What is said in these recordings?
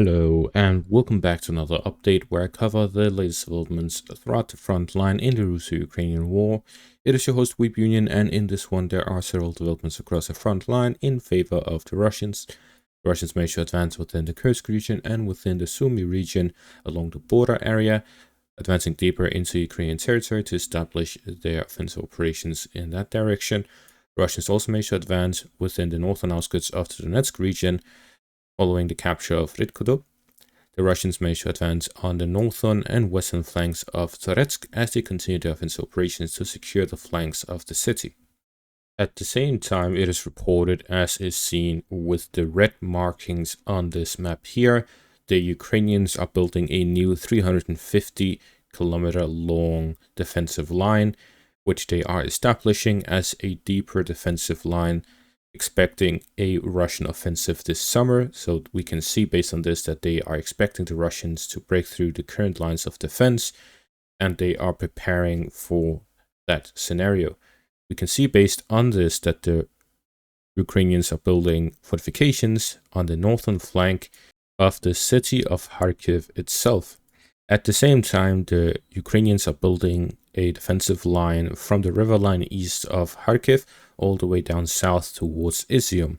Hello and welcome back to another update where I cover the latest developments throughout the front line in the Russo-Ukrainian war. It is your host Weeb Union, and in this one there are several developments across the front line in favor of the Russians. The Russians managed to advance within the Kursk region and within the Sumi region along the border area, advancing deeper into Ukrainian territory to establish their offensive operations in that direction. The Russians also managed to advance within the northern outskirts of the Donetsk region, following the capture of Rydkodo. The Russians managed to advance on the northern and western flanks of Toretsk as they continued their offensive operations to secure the flanks of the city. At the same time, it is reported, as is seen with the red markings on this map here, the Ukrainians are building a new 350-kilometer long defensive line, which they are establishing as a deeper defensive line, expecting a Russian offensive this summer. So we can see based on this that they are expecting the Russians to break through the current lines of defense, and they are preparing for that scenario. We can see based on this that the Ukrainians are building fortifications on the northern flank of the city of Kharkiv itself. At the same time, the Ukrainians are building a defensive line from the river line east of Kharkiv all the way down south towards Izium.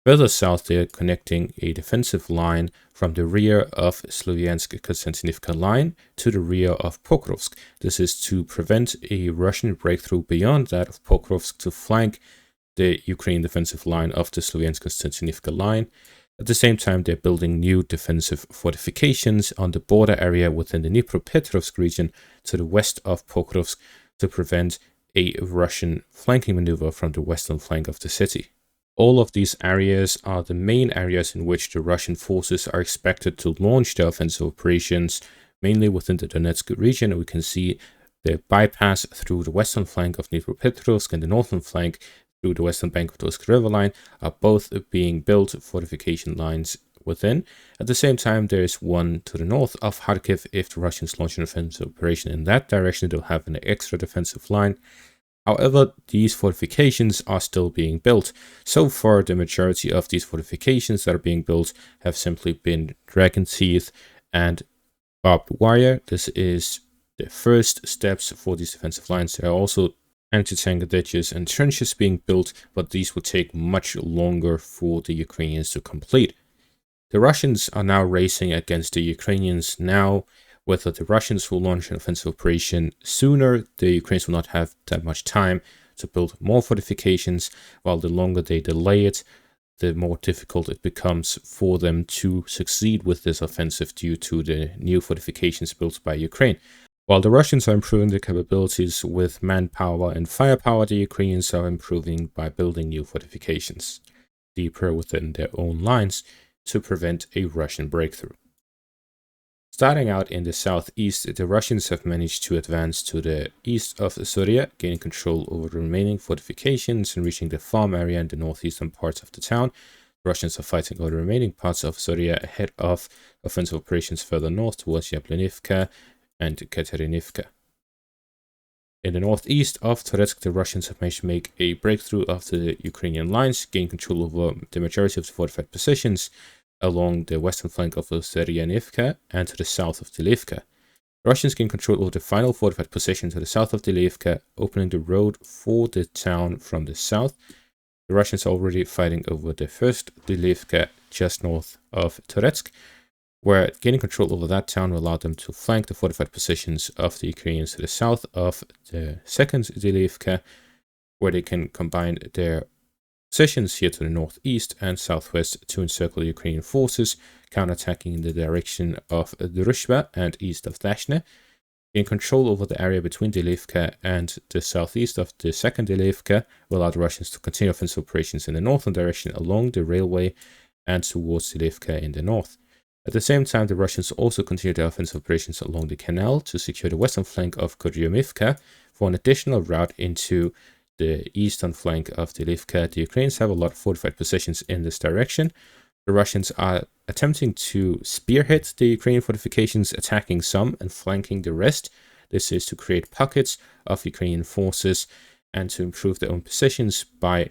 Further south, they are connecting a defensive line from the rear of Sloviansk-Konstantinivka line to the rear of Pokrovsk. This is to prevent a Russian breakthrough beyond that of Pokrovsk to flank the Ukrainian defensive line of the Sloviansk-Konstantinivka line. At the same time, they're building new defensive fortifications on the border area within the Dnipropetrovsk region to the west of Pokrovsk to prevent a Russian flanking maneuver from the western flank of the city. All of these areas are the main areas in which the Russian forces are expected to launch their offensive operations, mainly within the Donetsk region. We can see the bypass through the western flank of Dnipropetrovsk and the northern flank through the western bank of the Toretsk river line are both being built fortification lines within. At the same time, there is one to the north of Kharkiv. If the Russians launch an offensive operation in that direction, they'll have an extra defensive line. However, these fortifications are still being built. So far, the majority of these fortifications that are being built have simply been dragon teeth and barbed wire. This is the first steps for these defensive lines. There are also anti-tank ditches and trenches being built, but these will take much longer for the Ukrainians to complete. The Russians are now racing against the Ukrainians now. Whether the Russians will launch an offensive operation sooner, the Ukrainians will not have that much time to build more fortifications, while the longer they delay it, the more difficult it becomes for them to succeed with this offensive due to the new fortifications built by Ukraine. While the Russians are improving their capabilities with manpower and firepower, the Ukrainians are improving by building new fortifications deeper within their own lines to prevent a Russian breakthrough. Starting out in the southeast, the Russians have managed to advance to the east of Syria, gaining control over the remaining fortifications and reaching the farm area in the northeastern parts of the town. The Russians are fighting over the remaining parts of Syria ahead of offensive operations further north towards Yablanivka and Katerinivka. In the northeast of Toretsk, the Russians have managed to make a breakthrough of the Ukrainian lines, gain control over the majority of the fortified positions along the western flank of Osterianivka and to the south of Dilivka. The Russians gain control over the final fortified position to the south of Dilivka, opening the road for the town from the south. The Russians are already fighting over the first Dilivka just north of Toretsk, where gaining control over that town will allow them to flank the fortified positions of the Ukrainians to the south of the second Dilivka, where they can combine their positions here to the northeast and southwest to encircle Ukrainian forces, counterattacking in the direction of Drushba and east of Dashne. Gain control over the area between Dilivka and the southeast of the second Dilivka will allow the Russians to continue offensive operations in the northern direction along the railway and towards Dilivka in the north. At the same time, the Russians also continue their offensive operations along the canal to secure the western flank of Kuryumivka for an additional route into the eastern flank of Dilivka. The Ukrainians have a lot of fortified positions in this direction. The Russians are attempting to spearhead the Ukrainian fortifications, attacking some and flanking the rest. This is to create pockets of Ukrainian forces and to improve their own positions by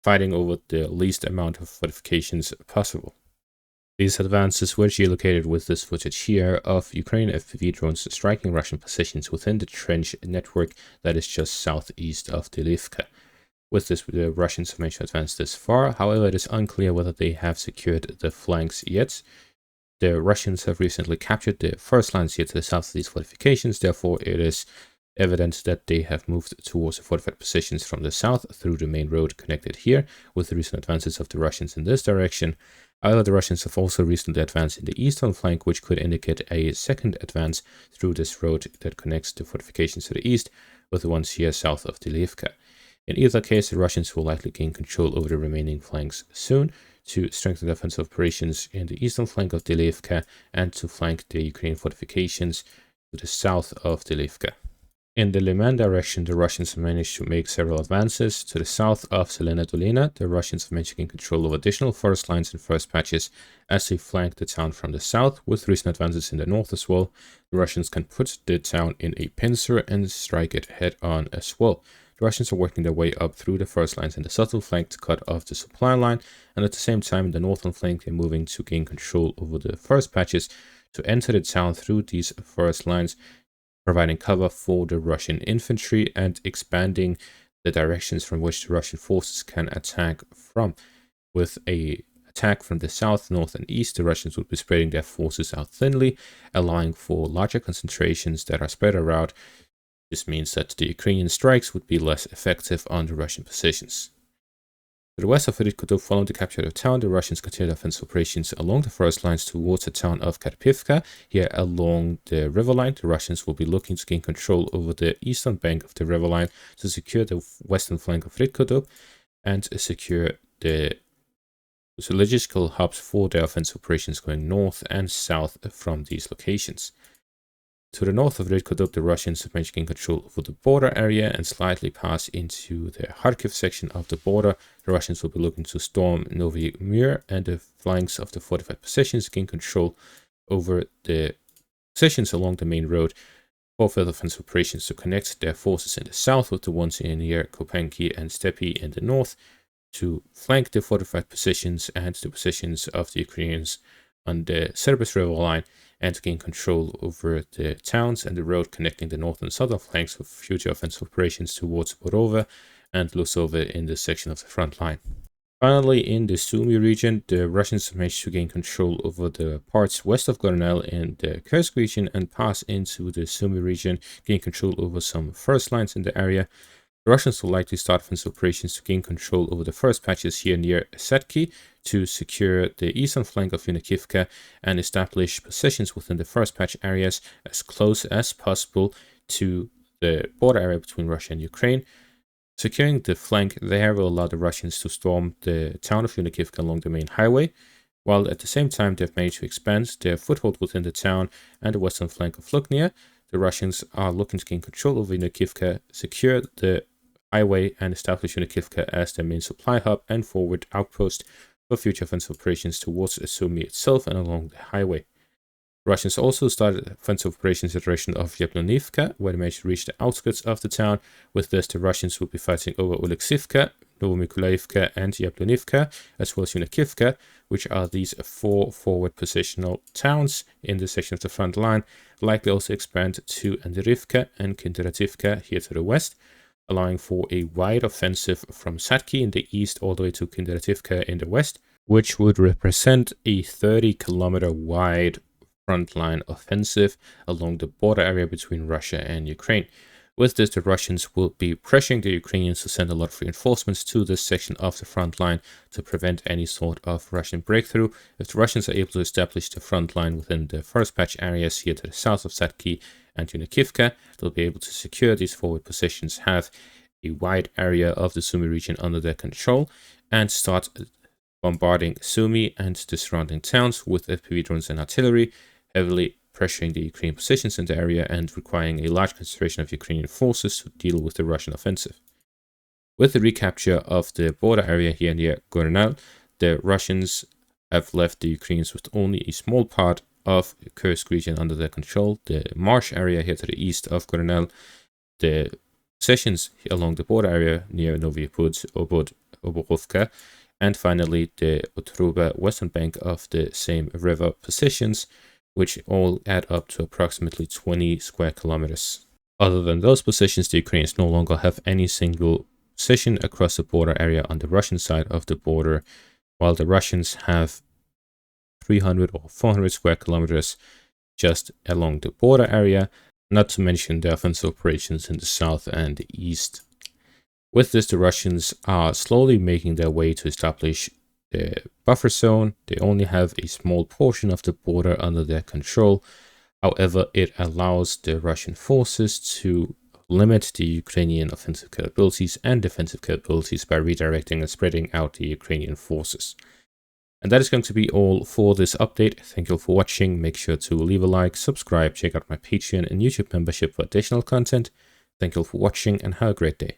fighting over the least amount of fortifications possible. These advances were geolocated with this footage here of Ukrainian FPV drones striking Russian positions within the trench network that is just southeast of Delivka. With this, the Russians have managed to advance this far. However, it is unclear whether they have secured the flanks yet. The Russians have recently captured the first lines here to the south of these fortifications. Therefore, it is evident that they have moved towards the fortified positions from the south through the main road connected here with the recent advances of the Russians in this direction. However, the Russians have also recently advanced in the eastern flank, which could indicate a second advance through this road that connects the fortifications to the east with the ones here south of Delivka. In either case, the Russians will likely gain control over the remaining flanks soon to strengthen defensive operations in the eastern flank of Delivka and to flank the Ukrainian fortifications to the south of Delivka. In the Lyman direction, the Russians have managed to make several advances. To the south of Zelena Dolina, the Russians have managed to gain control of additional forest lines and forest patches as they flank the town from the south. With recent advances in the north as well, the Russians can put the town in a pincer and strike it head-on as well. The Russians are working their way up through the first lines in the southern flank to cut off the supply line, and at the same time in the northern flank they're moving to gain control over the forest patches to enter the town through these forest lines, providing cover for the Russian infantry and expanding the directions from which the Russian forces can attack from. With a attack from the south, north, and east, the Russians would be spreading their forces out thinly, allowing for larger concentrations that are spread around. This means that the Ukrainian strikes would be less effective on the Russian positions. To the west of Rytkodub, following the capture of the town, the Russians continued offensive operations along the forest lines towards the town of Karpivka. Here along the river line, the Russians will be looking to gain control over the eastern bank of the river line to secure the western flank of Rytkodub and secure the logistical hubs for their offensive operations going north and south from these locations. To the north of Rytkodub, the Russians have managed to gain control over the border area and slightly pass into the Kharkiv section of the border. The Russians will be looking to storm Novy Mir and the flanks of the fortified positions, gain control over the positions along the main road for further offensive operations to connect their forces in the south with the ones in near Kopenki and Stepi in the north, to flank the fortified positions and the positions of the Ukrainians on the Serbis river line, and to gain control over the towns and the road connecting the north and southern flanks of future offensive operations towards Borova and Lusova in this section of the front line. Finally, in the Sumi region, the Russians managed to gain control over the parts west of Gornel in the Kursk region and pass into the Sumi region, gain control over some first lines in the area. The Russians will likely start offensive operations to gain control over the first patches here near Setki to secure the eastern flank of Yunikivka and establish positions within the first patch areas as close as possible to the border area between Russia and Ukraine. Securing the flank there will allow the Russians to storm the town of Yunikivka along the main highway, while at the same time they've managed to expand their foothold within the town and the western flank of Luknia. The Russians are looking to gain control over Yunikivka, secure the highway, and establish Yunikivka as their main supply hub and forward outpost for future offensive operations towards Sumi itself and along the highway. The Russians also started offensive operations in the direction of Yablonivka, where they managed to reach the outskirts of the town. With this, the Russians will be fighting over Oleksivka, Novomykolaivka, and Yablonivka, as well as Yunikivka, which are these 4 forward positional towns in this section of the front line, likely also expand to Andrivka and Kindrativka here to the west, allowing for a wide offensive from Satki in the east all the way to Kindrativka in the west, which would represent a 30-kilometer wide frontline offensive along the border area between Russia and Ukraine. With this, the Russians will be pressuring the Ukrainians to send a lot of reinforcements to this section of the front line to prevent any sort of Russian breakthrough. If the Russians are able to establish the front line within the first patch areas here to the south of Satki and Yunikivka, they'll be able to secure these forward positions, have a wide area of the Sumi region under their control, and start bombarding Sumi and the surrounding towns with FPV drones and artillery, heavily pressuring the Ukrainian positions in the area and requiring a large concentration of Ukrainian forces to deal with the Russian offensive. With the recapture of the border area here near Gornal, the Russians have left the Ukrainians with only a small part of the Kursk region under their control. The marsh area here to the east of Gornal, the positions along the border area near Novy Pudz, Oborovka, And finally, the Otruba western bank of the same river positions, which all add up to approximately 20 square kilometers. Other than those positions, the Ukrainians no longer have any single position across the border area on the Russian side of the border, while the Russians have 300 or 400 square kilometers just along the border area, not to mention the offensive operations in the south and the east. With this, the Russians are slowly making their way to establish the buffer zone. They only have a small portion of the border under their control. However, it allows the Russian forces to limit the Ukrainian offensive capabilities and defensive capabilities by redirecting and spreading out the Ukrainian forces. And that is going to be all for this update. Thank you all for watching. Make sure to leave a like, subscribe, check out my Patreon and YouTube membership for additional content. Thank you all for watching and have a great day.